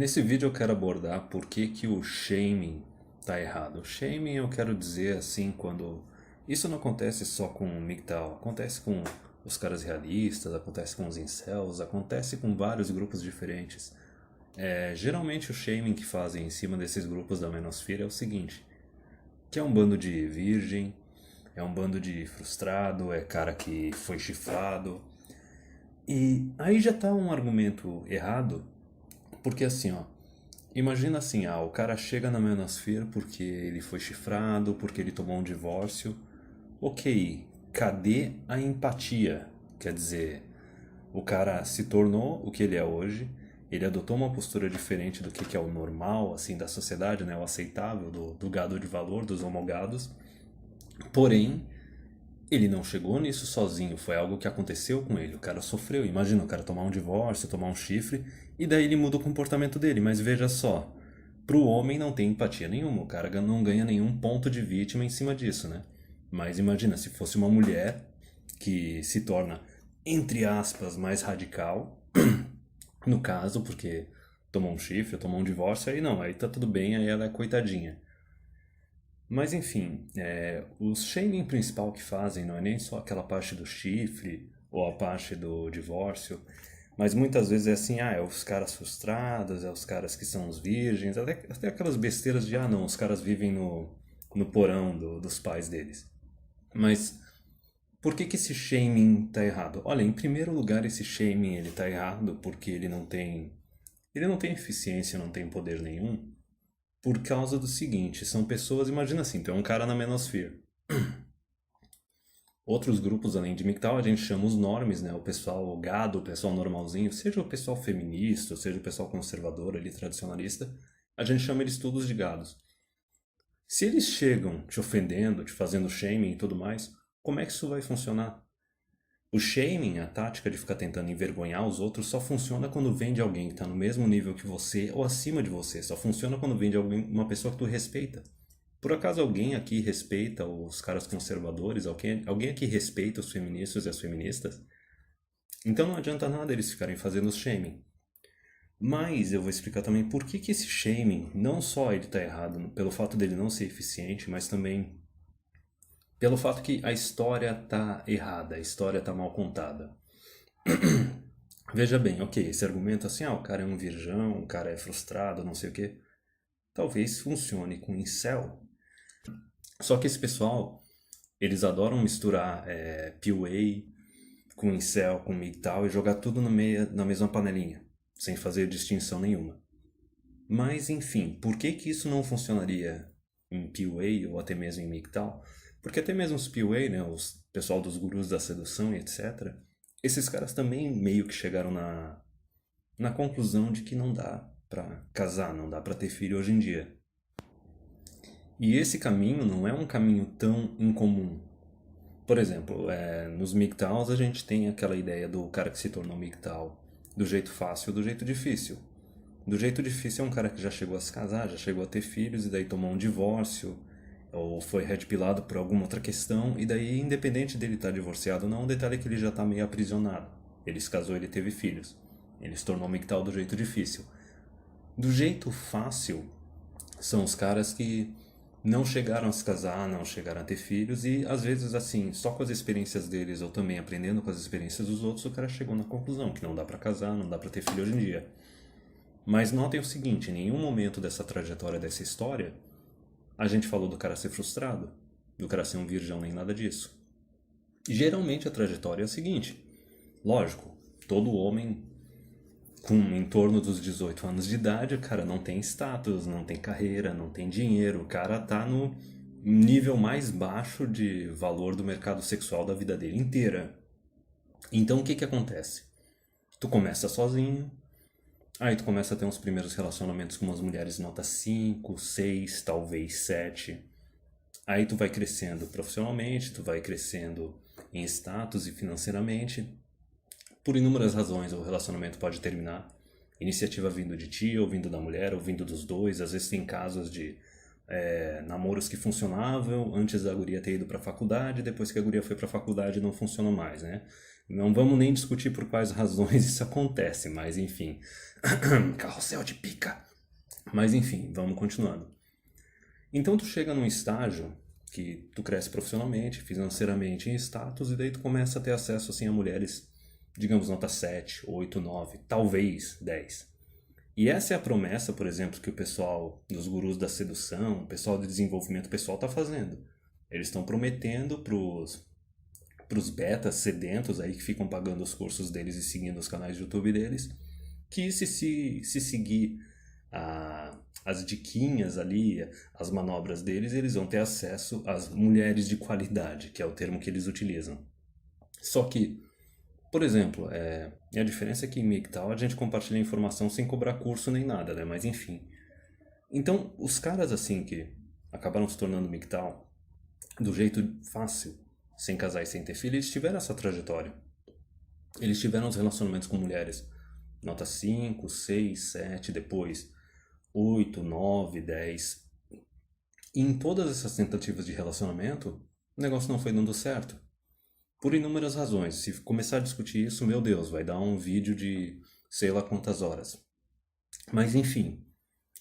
Nesse vídeo eu quero abordar por que que o shaming tá errado. O shaming eu quero dizer assim, quando isso não acontece só com o MGTOW, acontece com os caras realistas, acontece com os incels, acontece com vários grupos diferentes. Geralmente o shaming que fazem em cima desses grupos da manosphere é o seguinte, que é um bando de virgem, é um bando de frustrado, é cara que foi chifrado. E aí já tá um argumento errado, porque assim, ó, imagina assim, o cara chega na manosphere porque ele foi chifrado, porque ele tomou um divórcio. Ok, cadê a empatia? Quer dizer, o cara se tornou o que ele é hoje, ele adotou uma postura diferente do que é o normal, assim, da sociedade, né? O aceitável, do gado de valor, dos homogados. Porém, ele não chegou nisso sozinho, foi algo que aconteceu com ele. O cara sofreu, imagina o cara tomar um divórcio, tomar um chifre, e daí ele muda o comportamento dele. Mas veja só, pro homem não tem empatia nenhuma, o cara não ganha nenhum ponto de vítima em cima disso, né? Mas imagina se fosse uma mulher que se torna, entre aspas, mais radical, no caso, porque tomou um chifre, tomou um divórcio, aí não, aí tá tudo bem, aí ela é coitadinha. Mas enfim, o shaming principal que fazem não é nem só aquela parte do chifre ou a parte do divórcio, mas muitas vezes é assim, é os caras frustrados, é os caras que são os virgens, até aquelas besteiras de, não, os caras vivem no porão dos pais deles. Mas por que que esse shaming tá errado? Olha, em primeiro lugar, esse shaming ele tá errado porque ele não tem eficiência, não tem poder nenhum. Por causa do seguinte, são pessoas, imagina assim, tem um cara na manosphere. Outros grupos além de MGTOW a gente chama os normes, né? O pessoal gado, o pessoal normalzinho, seja o pessoal feminista, seja o pessoal conservador ali, tradicionalista, a gente chama eles todos de gados. Se eles chegam te ofendendo, te fazendo shaming e tudo mais, como é que isso vai funcionar? O shaming, a tática de ficar tentando envergonhar os outros, só funciona quando vem de alguém que está no mesmo nível que você ou acima de você. Só funciona quando vem de alguém, uma pessoa que tu respeita. Por acaso alguém aqui respeita os caras conservadores? Alguém aqui respeita os feministas e as feministas? Então não adianta nada eles ficarem fazendo shaming. Mas eu vou explicar também por que que esse shaming, não só ele está errado pelo fato dele não ser eficiente, mas também pelo fato que a história está errada, a história está mal contada. Veja bem, ok, esse argumento assim, o cara é um virgão, o cara é frustrado, não sei o quê, talvez funcione com incel. Só que esse pessoal, eles adoram misturar PUA com incel, com MGTOW e jogar tudo no meio, na mesma panelinha, sem fazer distinção nenhuma. Mas, enfim, por que que isso não funcionaria em PUA ou até mesmo em MGTOW? Porque até mesmo os PUA, né, os pessoal dos gurus da sedução e etc., esses caras também meio que chegaram na conclusão de que não dá pra casar, não dá pra ter filho hoje em dia. E esse caminho não é um caminho tão incomum. Por exemplo, nos MGTOWs a gente tem aquela ideia do cara que se tornou MGTOW do jeito fácil ou do jeito difícil. Do jeito difícil é um cara que já chegou a se casar, já chegou a ter filhos e daí tomou um divórcio ou foi redpilado por alguma outra questão e daí, independente dele estar divorciado ou não, o detalhe é que ele já está meio aprisionado. Ele se casou, ele teve filhos. Ele se tornou MGTOW do jeito difícil. Do jeito fácil são os caras que não chegaram a se casar, não chegaram a ter filhos e às vezes assim, só com as experiências deles ou também aprendendo com as experiências dos outros, o cara chegou na conclusão que não dá pra casar, não dá pra ter filho hoje em dia. Mas notem o seguinte, em nenhum momento dessa trajetória, dessa história, a gente falou do cara ser frustrado, do cara ser um virgão nem nada disso. E geralmente a trajetória é a seguinte, lógico, todo homem com em torno dos 18 anos de idade, o cara não tem status, não tem carreira, não tem dinheiro, o cara tá no nível mais baixo de valor do mercado sexual da vida dele inteira. Então o que que acontece? Tu começa sozinho, aí tu começa a ter uns primeiros relacionamentos com umas mulheres nota 5, 6, talvez 7. Aí tu vai crescendo profissionalmente, tu vai crescendo em status e financeiramente. Por inúmeras razões o relacionamento pode terminar. Iniciativa vindo de ti, ou vindo da mulher, ou vindo dos dois. Às vezes tem casos de namoros que funcionavam antes da guria ter ido para a faculdade, depois que a guria foi para a faculdade não funcionou mais, né? Não vamos nem discutir por quais razões isso acontece, mas enfim. Carrossel de pica. Mas enfim, vamos continuando. Então tu chega num estágio que tu cresce profissionalmente, financeiramente, em status, e daí tu começa a ter acesso assim a mulheres, digamos, nota 7, 8, 9, talvez 10. E essa é a promessa, por exemplo, que o pessoal dos gurus da sedução, o pessoal de desenvolvimento pessoal está fazendo. Eles estão prometendo pros betas sedentos aí que ficam pagando os cursos deles e seguindo os canais de YouTube deles, que se seguir as diquinhas ali, as manobras deles, eles vão ter acesso às mulheres de qualidade, que é o termo que eles utilizam. Só que, por exemplo, a diferença é que em MGTOW a gente compartilha informação sem cobrar curso nem nada, né? Mas enfim. Então, os caras assim que acabaram se tornando MGTOW do jeito fácil, sem casar e sem ter filho, eles tiveram essa trajetória. Eles tiveram os relacionamentos com mulheres nota 5, 6, 7, depois 8, 9, 10. E em todas essas tentativas de relacionamento, o negócio não foi dando certo. Por inúmeras razões. Se começar a discutir isso, meu Deus, vai dar um vídeo de sei lá quantas horas. Mas enfim.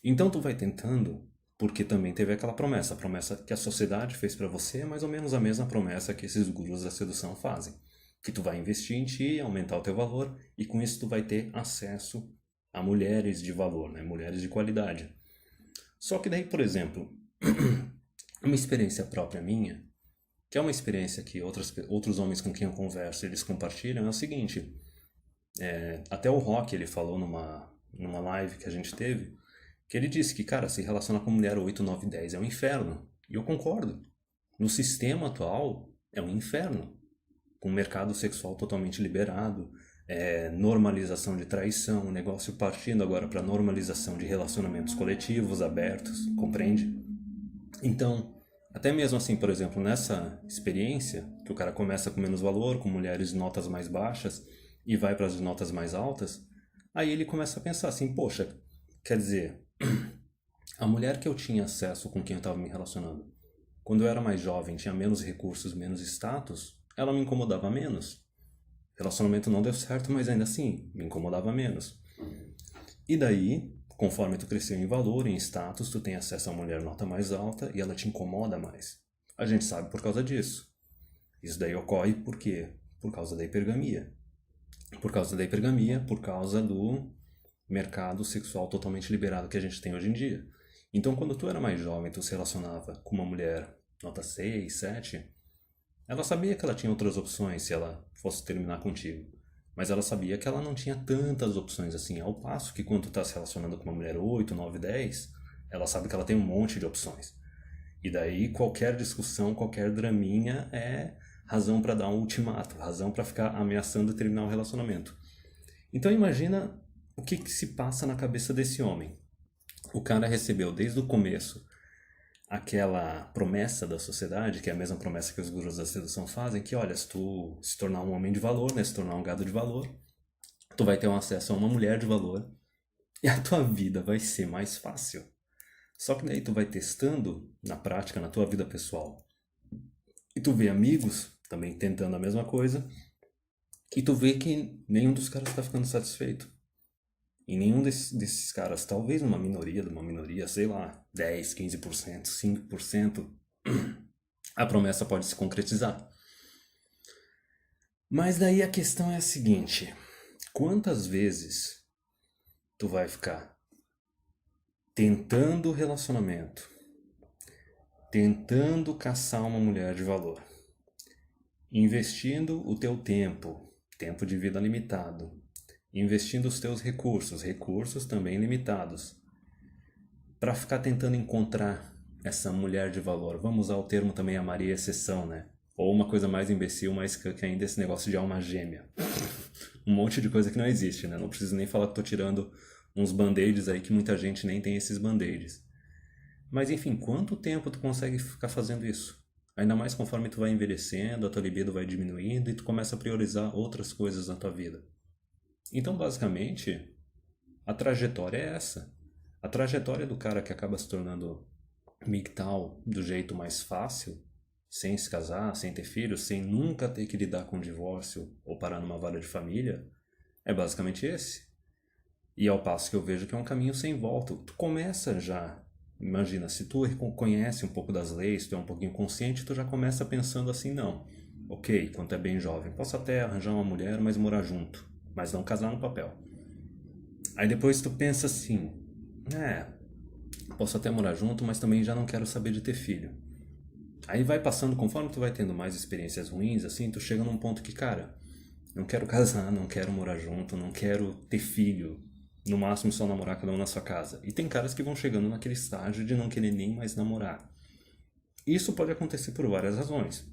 Então tu vai tentando, porque também teve aquela promessa. A promessa que a sociedade fez pra você é mais ou menos a mesma promessa que esses gurus da sedução fazem. Que tu vai investir em ti, aumentar o teu valor, e com isso tu vai ter acesso a mulheres de valor, né? Mulheres de qualidade. Só que daí, por exemplo, uma experiência própria minha, que é uma experiência que outros homens com quem eu converso, eles compartilham, é o seguinte. Até o Rock, ele falou numa live que a gente teve, que ele disse que, cara, se relacionar com mulher 8, 9, 10 é um inferno. E eu concordo. No sistema atual, é um inferno. Com o mercado sexual totalmente liberado, normalização de traição, o negócio partindo agora para normalização de relacionamentos coletivos, abertos, compreende? Então, até mesmo assim, por exemplo, nessa experiência, que o cara começa com menos valor, com mulheres de notas mais baixas, e vai para as de notas mais altas, aí ele começa a pensar assim, poxa, quer dizer, a mulher que eu tinha acesso com quem eu estava me relacionando, quando eu era mais jovem, tinha menos recursos, menos status, ela me incomodava menos. O relacionamento não deu certo, mas ainda assim, me incomodava menos. E daí, conforme tu cresceu em valor, em status, tu tem acesso a uma mulher nota mais alta e ela te incomoda mais. A gente sabe por causa disso. Isso daí ocorre por quê? Por causa da hipergamia. Por causa da hipergamia, por causa do mercado sexual totalmente liberado que a gente tem hoje em dia. Então, quando tu era mais jovem, tu se relacionava com uma mulher nota 6, 7, ela sabia que ela tinha outras opções se ela fosse terminar contigo. Mas ela sabia que ela não tinha tantas opções assim. Ao passo que quando tu tá se relacionando com uma mulher 8, 9, 10, ela sabe que ela tem um monte de opções. E daí qualquer discussão, qualquer draminha é razão para dar um ultimato, razão para ficar ameaçando terminar um relacionamento. Então imagina o que se passa na cabeça desse homem. O cara recebeu desde o começo aquela promessa da sociedade, que é a mesma promessa que os gurus da sedução fazem, que olha, se tu se tornar um homem de valor, né, se tornar um gado de valor, tu vai ter um acesso a uma mulher de valor e a tua vida vai ser mais fácil. Só que daí tu vai testando na prática, na tua vida pessoal. E tu vê amigos também tentando a mesma coisa e tu vê que nenhum dos caras tá ficando satisfeito. E nenhum desses caras, talvez numa minoria, de uma minoria, sei lá, 10, 15%, 5%, a promessa pode se concretizar. Mas daí a questão é a seguinte: quantas vezes tu vai ficar tentando relacionamento, tentando caçar uma mulher de valor, investindo o teu tempo, tempo de vida limitado, investindo os teus recursos, recursos também limitados, para ficar tentando encontrar essa mulher de valor. Vamos usar o termo também a Maria Exceção, né? Ou uma coisa mais imbecil, mais que ainda esse negócio de alma gêmea. Um monte de coisa que não existe, né? Não preciso nem falar que tô tirando uns band-aids aí que muita gente nem tem esses band-aids. Mas enfim, quanto tempo tu consegue ficar fazendo isso? Ainda mais conforme tu vai envelhecendo, a tua libido vai diminuindo e tu começa a priorizar outras coisas na tua vida. Então, basicamente, a trajetória é essa. A trajetória do cara que acaba se tornando MGTOW do jeito mais fácil sem se casar, sem ter filhos, sem nunca ter que lidar com divórcio ou parar numa vara de família, é basicamente esse. E ao passo que eu vejo que é um caminho sem volta. Tu começa já, imagina, se tu conhece um pouco das leis, tu é um pouquinho consciente, tu já começa pensando assim, não, ok, quando é bem jovem, posso até arranjar uma mulher, mas morar junto, mas não casar no papel. Aí depois tu pensa assim, posso até morar junto, mas também já não quero saber de ter filho. Aí vai passando, conforme tu vai tendo mais experiências ruins, assim, tu chega num ponto que, cara, não quero casar, não quero morar junto, não quero ter filho. No máximo só namorar cada um na sua casa. E tem caras que vão chegando naquele estágio de não querer nem mais namorar. Isso pode acontecer por várias razões.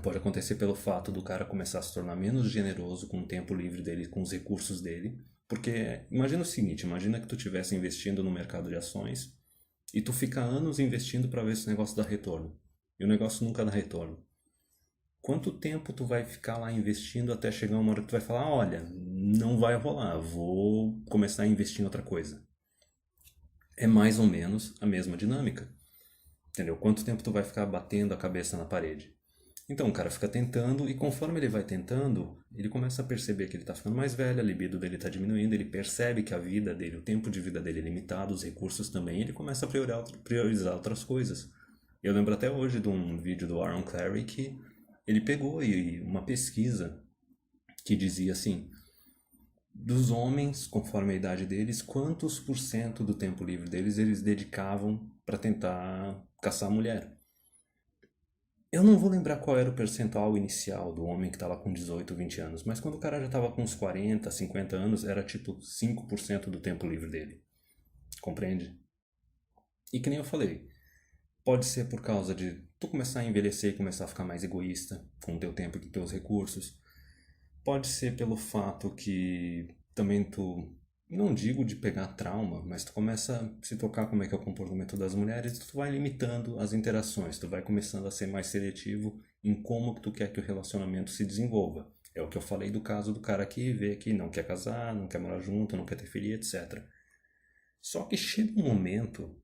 Pode acontecer pelo fato do cara começar a se tornar menos generoso com o tempo livre dele, com os recursos dele. Porque imagina o seguinte, imagina que tu estivesse investindo no mercado de ações e tu fica anos investindo para ver se o negócio dá retorno. E o negócio nunca dá retorno. Quanto tempo tu vai ficar lá investindo até chegar uma hora que tu vai falar, olha, não vai rolar, vou começar a investir em outra coisa. É mais ou menos a mesma dinâmica. Entendeu? Quanto tempo tu vai ficar batendo a cabeça na parede? Então o cara fica tentando e conforme ele vai tentando, ele começa a perceber que ele está ficando mais velho, a libido dele está diminuindo, ele percebe que a vida dele, o tempo de vida dele é limitado, os recursos também, e ele começa a priorizar outras coisas. Eu lembro até hoje de um vídeo do Aaron Clarey que ele pegou uma pesquisa que dizia assim, dos homens, conforme a idade deles, quantos por cento do tempo livre deles eles dedicavam para tentar caçar a mulher. Eu não vou lembrar qual era o percentual inicial do homem que estava com 18, 20 anos, mas quando o cara já estava com uns 40, 50 anos, era tipo 5% do tempo livre dele. Compreende? E que nem eu falei, pode ser por causa de tu começar a envelhecer e começar a ficar mais egoísta com o teu tempo e com os teus recursos. Pode ser pelo fato que também tu, não digo de pegar trauma, mas tu começa a se tocar como é que é o comportamento das mulheres, tu vai limitando as interações, tu vai começando a ser mais seletivo em como que tu quer que o relacionamento se desenvolva. É o que eu falei do caso do cara que vê que não quer casar, não quer morar junto, não quer ter filho, etc. Só que chega um momento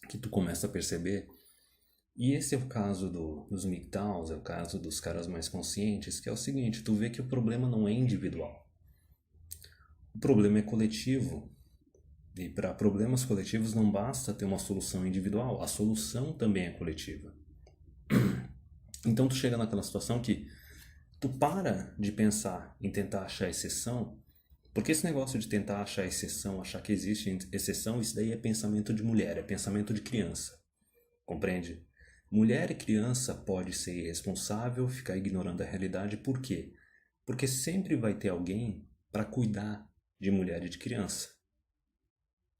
que tu começa a perceber, e esse é o caso dos MGTOWs, é o caso dos caras mais conscientes, que é o seguinte, tu vê que o problema não é individual. O problema é coletivo. E para problemas coletivos não basta ter uma solução individual, a solução também é coletiva. Então tu chega naquela situação que tu para de pensar em tentar achar exceção, porque esse negócio de tentar achar exceção, achar que existe exceção, isso daí é pensamento de mulher, é pensamento de criança. Compreende? Mulher e criança pode ser irresponsável, ficar ignorando a realidade, por quê? Porque sempre vai ter alguém para cuidar de mulher e de criança.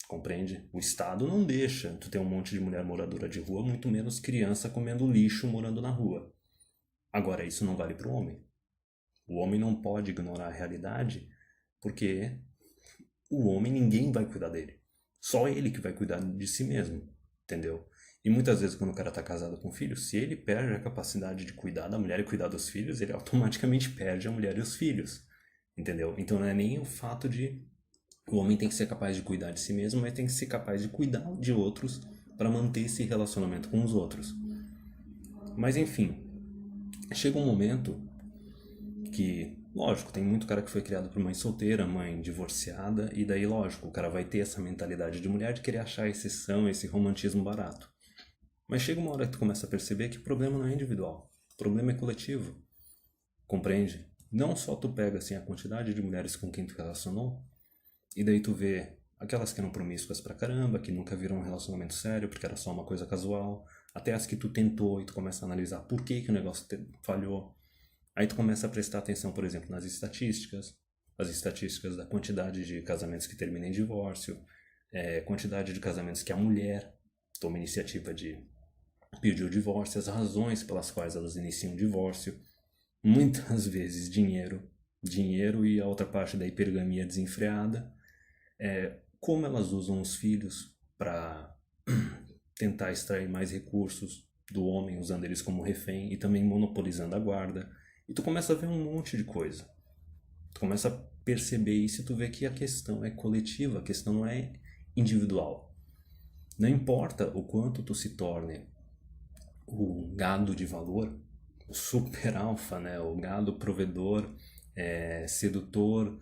Compreende? O Estado não deixa tu ter um monte de mulher moradora de rua, muito menos criança comendo lixo morando na rua. Agora, isso não vale para o homem. O homem não pode ignorar a realidade, porque o homem ninguém vai cuidar dele. Só ele que vai cuidar de si mesmo, entendeu? E muitas vezes quando o cara tá casado com filho, se ele perde a capacidade de cuidar da mulher e cuidar dos filhos, ele automaticamente perde a mulher e os filhos, entendeu? Então não é nem o fato de o homem tem que ser capaz de cuidar de si mesmo, mas tem que ser capaz de cuidar de outros para manter esse relacionamento com os outros. Mas enfim, chega um momento que, lógico, tem muito cara que foi criado por mãe solteira, mãe divorciada, e daí, lógico, o cara vai ter essa mentalidade de mulher de querer achar exceção, esse romantismo barato. Mas chega uma hora que tu começa a perceber que o problema não é individual, o problema é coletivo. Compreende? Não só tu pega assim a quantidade de mulheres com quem tu relacionou, e daí tu vê aquelas que eram promíscuas pra caramba, que nunca viram um relacionamento sério, porque era só uma coisa casual, até as que tu tentou e tu começa a analisar por que o negócio falhou. Aí tu começa a prestar atenção, por exemplo, nas estatísticas, as estatísticas da quantidade de casamentos que terminam em divórcio, quantidade de casamentos que a mulher toma iniciativa de pedir o divórcio, as razões pelas quais elas iniciam o divórcio, muitas vezes dinheiro e a outra parte da hipergamia desenfreada, como elas usam os filhos para tentar extrair mais recursos do homem, usando eles como refém e também monopolizando a guarda. E tu começa a ver um monte de coisa. Tu começa a perceber isso e tu vê que a questão é coletiva, a questão não é individual. Não importa o quanto tu se torne gado de valor, o super alfa, né? O gado provedor, sedutor,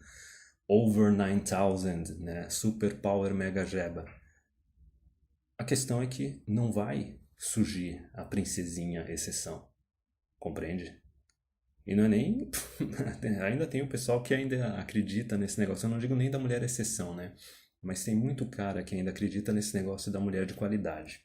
over 9000, né? Super power mega jeba. A questão é que não vai surgir a princesinha exceção, compreende? E não é nem... ainda tem o pessoal que ainda acredita nesse negócio. Eu não digo nem da mulher exceção, né? Mas tem muito cara que ainda acredita nesse negócio da mulher de qualidade.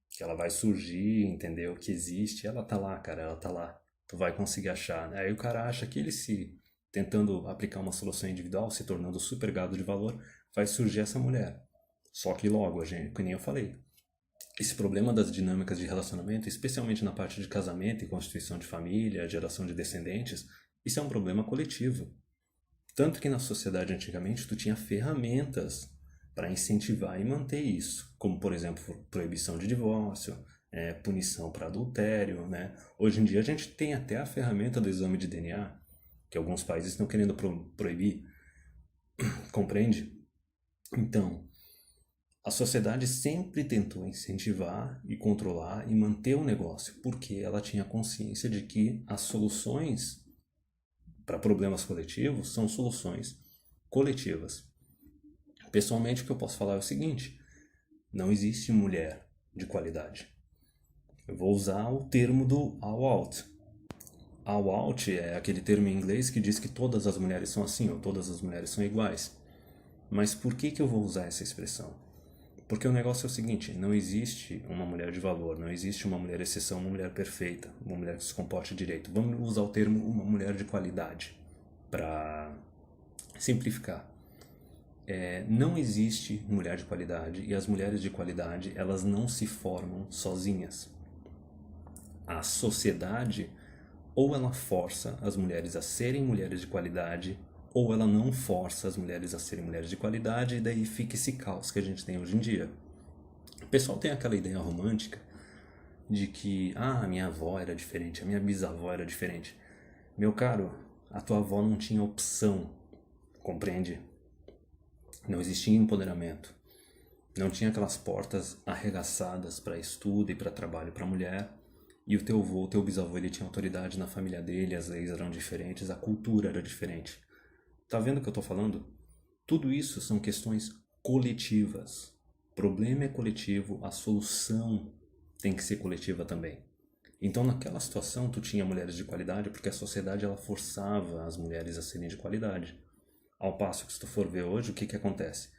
Que ela vai surgir, entendeu? Que existe. Ela tá lá, cara. Ela tá lá. Tu vai conseguir achar, né? Aí o cara acha que ele se... tentando aplicar uma solução individual, se tornando super gado de valor, vai surgir essa mulher. Só que logo, gente, que nem eu falei, esse problema das dinâmicas de relacionamento, especialmente na parte de casamento e constituição de família, geração de descendentes, isso é um problema coletivo. Tanto que na sociedade antigamente tu tinha ferramentas para incentivar e manter isso, como por exemplo proibição de divórcio, punição para adultério, né? Hoje em dia a gente tem até a ferramenta do exame de DNA, que alguns países estão querendo proibir, compreende? Então, a sociedade sempre tentou incentivar e controlar e manter o negócio, porque ela tinha consciência de que as soluções para problemas coletivos são soluções coletivas. Pessoalmente, o que eu posso falar é o seguinte: não existe mulher de qualidade. Eu vou usar o termo do all out. All out é aquele termo em inglês que diz que todas as mulheres são assim ou todas as mulheres são iguais. Mas por que eu vou usar essa expressão? Porque o negócio é o seguinte, não existe uma mulher de valor, não existe uma mulher exceção, uma mulher perfeita, uma mulher que se comporte direito. Vamos usar o termo uma mulher de qualidade, para simplificar. Não existe mulher de qualidade e as mulheres de qualidade, elas não se formam sozinhas. A sociedade, ou ela força as mulheres a serem mulheres de qualidade, ou ela não força as mulheres a serem mulheres de qualidade, e daí fica esse caos que a gente tem hoje em dia. O pessoal tem aquela ideia romântica de que, a minha avó era diferente, a minha bisavó era diferente. Meu caro, a tua avó não tinha opção, compreende? Não existia empoderamento. Não tinha aquelas portas arregaçadas para estudo e para trabalho para mulher. E o teu avô, o teu bisavô, ele tinha autoridade na família dele, as leis eram diferentes, a cultura era diferente. Tá vendo o que eu tô falando? Tudo isso são questões coletivas. O problema é coletivo, a solução tem que ser coletiva também. Então, naquela situação, tu tinha mulheres de qualidade porque a sociedade ela forçava as mulheres a serem de qualidade. Ao passo que, se tu for ver hoje, o que acontece?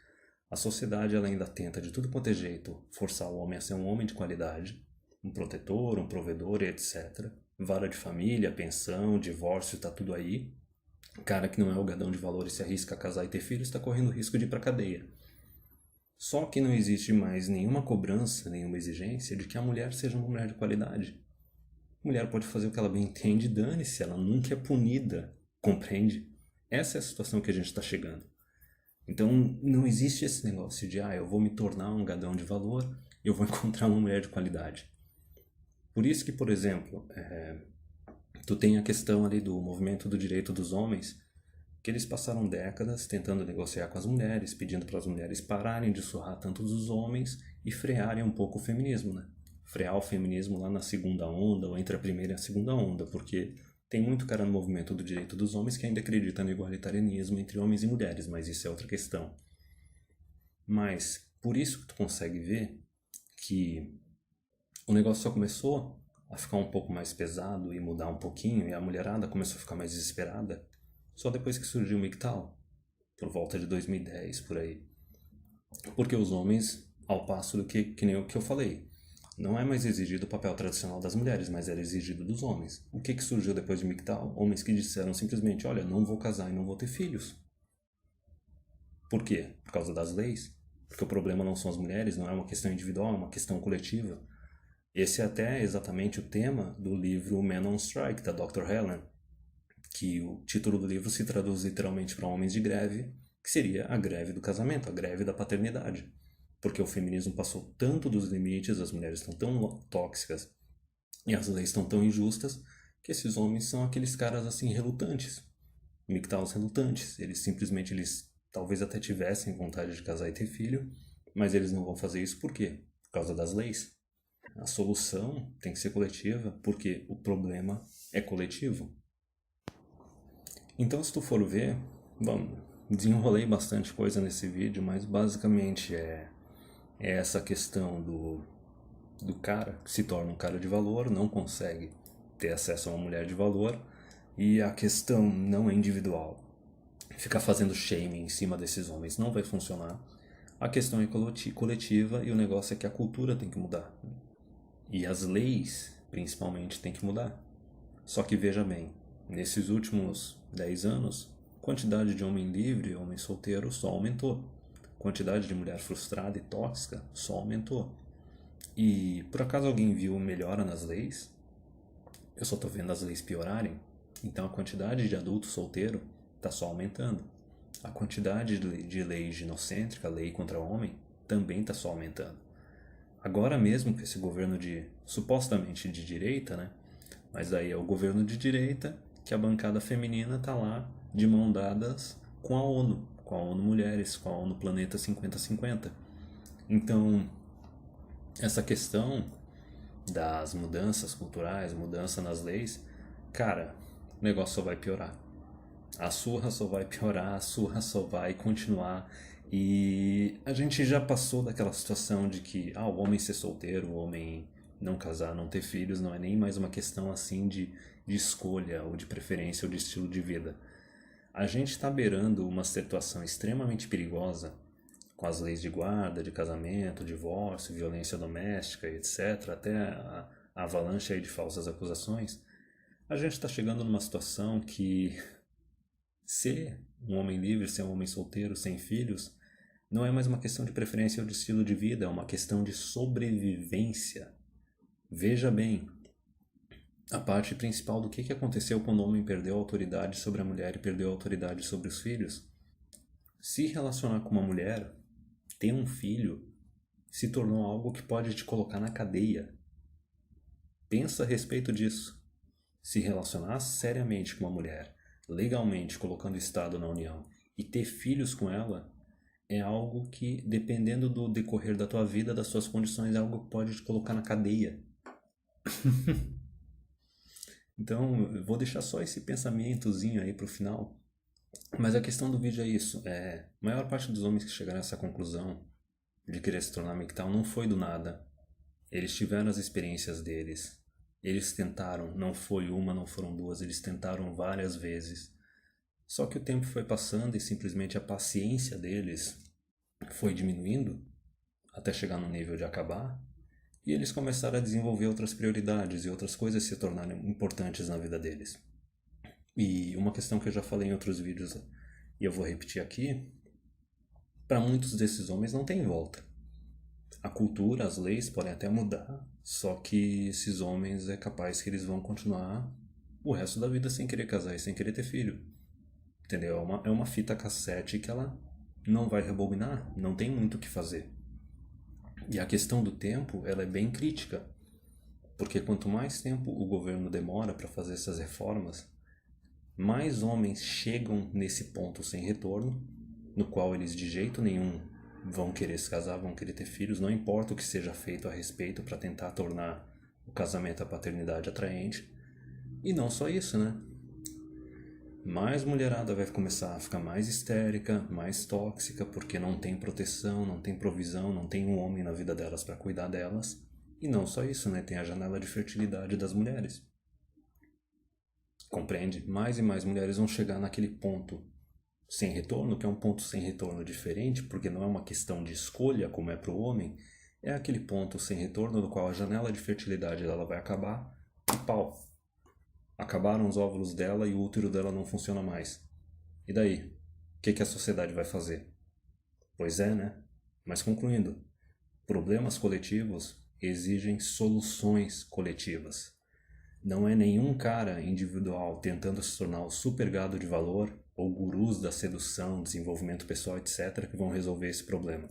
A sociedade ela ainda tenta, de tudo quanto é jeito, forçar o homem a ser um homem de qualidade, um protetor, um provedor, etc. Vara de família, pensão, divórcio, tá tudo aí. O cara que não é o gadão de valor e se arrisca a casar e ter filhos está correndo risco de ir para cadeia. Só que não existe mais nenhuma cobrança, nenhuma exigência de que a mulher seja uma mulher de qualidade. A mulher pode fazer o que ela bem entende e dane-se, ela nunca é punida, compreende? Essa é a situação que a gente está chegando. Então não existe esse negócio de eu vou me tornar um gadão de valor e eu vou encontrar uma mulher de qualidade. Por isso que, por exemplo, tu tem a questão ali do movimento do direito dos homens, que eles passaram décadas tentando negociar com as mulheres, pedindo para as mulheres pararem de surrar tanto dos homens e frearem um pouco o feminismo, né? Frear o feminismo lá na segunda onda, ou entre a primeira e a segunda onda, porque tem muito cara no movimento do direito dos homens que ainda acredita no igualitarianismo entre homens e mulheres, mas isso é outra questão. Mas por isso que tu consegue ver que o negócio só começou a ficar um pouco mais pesado e mudar um pouquinho, e a mulherada começou a ficar mais desesperada só depois que surgiu o MGTOW, por volta de 2010, por aí. Porque os homens, ao passo do que nem o que eu falei, não é mais exigido o papel tradicional das mulheres, mas era exigido dos homens. O que surgiu depois de MGTOW? Homens que disseram simplesmente, olha, não vou casar e não vou ter filhos. Por quê? Por causa das leis. Porque o problema não são as mulheres, não é uma questão individual, é uma questão coletiva. Esse é até exatamente o tema do livro Men on Strike, da Dr. Helen, que o título do livro se traduz literalmente para homens de greve, que seria a greve do casamento, a greve da paternidade. Porque o feminismo passou tanto dos limites, as mulheres estão tão tóxicas e as leis estão tão injustas, que esses homens são aqueles caras assim relutantes, MGTOWs relutantes. Eles simplesmente, talvez até tivessem vontade de casar e ter filho, mas eles não vão fazer isso por quê? Por causa das leis. A solução tem que ser coletiva, porque o problema é coletivo. Então, se tu for ver, bom, desenrolei bastante coisa nesse vídeo, mas basicamente é essa questão do cara que se torna um cara de valor, não consegue ter acesso a uma mulher de valor, e a questão não é individual. Ficar fazendo shaming em cima desses homens não vai funcionar. A questão é coletiva e o negócio é que a cultura tem que mudar. E as leis, principalmente, tem que mudar. Só que veja bem, nesses últimos 10 anos, a quantidade de homem livre, homem solteiro, só aumentou. A quantidade de mulher frustrada e tóxica só aumentou. E por acaso alguém viu melhora nas leis? Eu só tô vendo as leis piorarem. Então a quantidade de adulto solteiro está só aumentando. A quantidade de leis ginocêntrica, lei contra o homem, também está só aumentando. Agora mesmo com esse governo supostamente de direita, né? Mas aí é o governo de direita que a bancada feminina está lá de mão dadas com a ONU Mulheres, com a ONU Planeta 50-50. Então, essa questão das mudanças culturais, mudança nas leis, cara, o negócio só vai piorar. A surra só vai piorar, a surra só vai continuar. E a gente já passou daquela situação de que o homem ser solteiro, o homem não casar, não ter filhos, não é nem mais uma questão assim de escolha ou de preferência ou de estilo de vida. A gente está beirando uma situação extremamente perigosa com as leis de guarda, de casamento, divórcio, violência doméstica, etc., até a avalanche aí de falsas acusações. A gente está chegando numa situação que ser um homem livre, ser um homem solteiro, sem filhos, não é mais uma questão de preferência ou de estilo de vida, é uma questão de sobrevivência. Veja bem, a parte principal do que aconteceu quando o homem perdeu a autoridade sobre a mulher e perdeu a autoridade sobre os filhos. Se relacionar com uma mulher, ter um filho, se tornou algo que pode te colocar na cadeia. Pensa a respeito disso. Se relacionar seriamente com uma mulher, legalmente colocando o Estado na união, e ter filhos com ela, é algo que, dependendo do decorrer da tua vida, das suas condições, é algo que pode te colocar na cadeia. Então, eu vou deixar só esse pensamentozinho aí pro final. Mas a questão do vídeo é isso. A maior parte dos homens que chegaram a essa conclusão de querer se tornar MGTOW não foi do nada. Eles tiveram as experiências deles. Eles tentaram, não foi uma, não foram duas, eles tentaram várias vezes. Só que o tempo foi passando e simplesmente a paciência deles foi diminuindo até chegar no nível de acabar. E eles começaram a desenvolver outras prioridades e outras coisas se tornaram importantes na vida deles. E uma questão que eu já falei em outros vídeos e eu vou repetir aqui, para muitos desses homens não tem volta. A cultura, as leis podem até mudar, só que esses homens é capaz que eles vão continuar o resto da vida sem querer casar e sem querer ter filho. Entendeu? É uma fita cassete que ela não vai rebobinar, não tem muito o que fazer. E a questão do tempo, ela é bem crítica, porque quanto mais tempo o governo demora para fazer essas reformas, mais homens chegam nesse ponto sem retorno, no qual eles de jeito nenhum vão querer se casar, vão querer ter filhos, não importa o que seja feito a respeito para tentar tornar o casamento, a paternidade atraente. E não só isso, né? Mais mulherada vai começar a ficar mais histérica, mais tóxica, porque não tem proteção, não tem provisão, não tem um homem na vida delas para cuidar delas. E não só isso, né? Tem a janela de fertilidade das mulheres. Compreende? Mais e mais mulheres vão chegar naquele ponto sem retorno, que é um ponto sem retorno diferente, porque não é uma questão de escolha como é para o homem, é aquele ponto sem retorno no qual a janela de fertilidade dela vai acabar e pau. Acabaram os óvulos dela e o útero dela não funciona mais. E daí? O que a sociedade vai fazer? Pois é, né? Mas concluindo, problemas coletivos exigem soluções coletivas. Não é nenhum cara individual tentando se tornar o super gado de valor ou gurus da sedução, desenvolvimento pessoal, etc., que vão resolver esse problema.